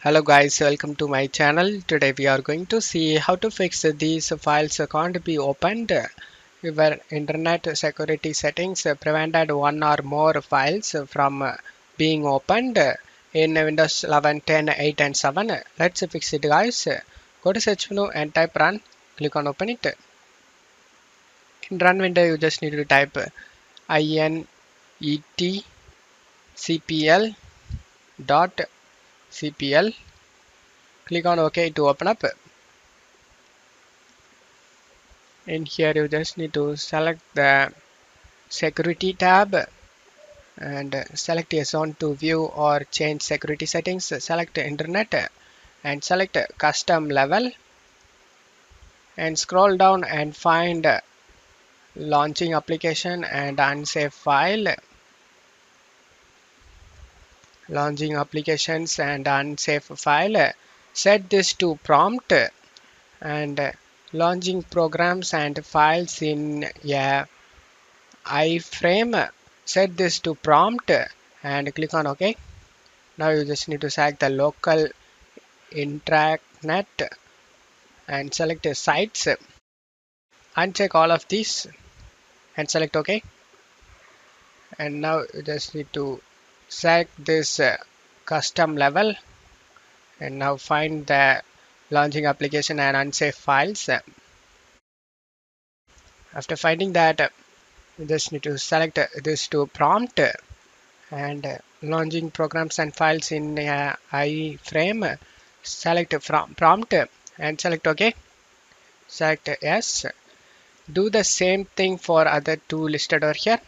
Hello guys, welcome to my channel. Today we are going to see how to fix these files can't be opened. Your internet security settings prevented one or more files from being opened in Windows 11, 10, 8 and 7. Let's fix it guys. Go to search menu and type run. Click on open it. In run window you just need to type inetcpl dot cpl. Click on OK to open up. In here you just need to select the security tab and select yes on to view or change security settings. Select internet and select custom level and scroll down and find launching application and unsafe file. Launching applications and unsafe file. Set this to prompt and launching programs and files in a iframe. Set this to prompt and click on OK. Now you just need to select the local intranet and select sites. Uncheck all of these and select OK. And now you just need to select this custom level and now find the launching application and unsafe files. After finding that, you just need to select this to prompt and launching programs and files in iframe. Select from prompt and select OK. Select yes. Do the same thing for other two listed over here.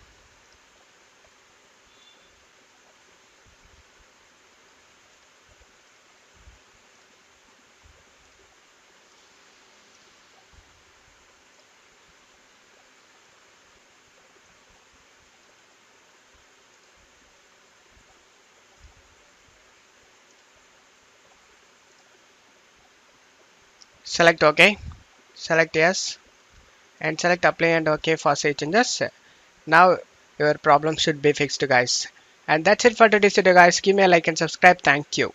Select OK. Select yes and select apply and OK for save changes. Now your problem should be fixed guys. And that's it for today's video guys. Give me a like and subscribe. Thank you.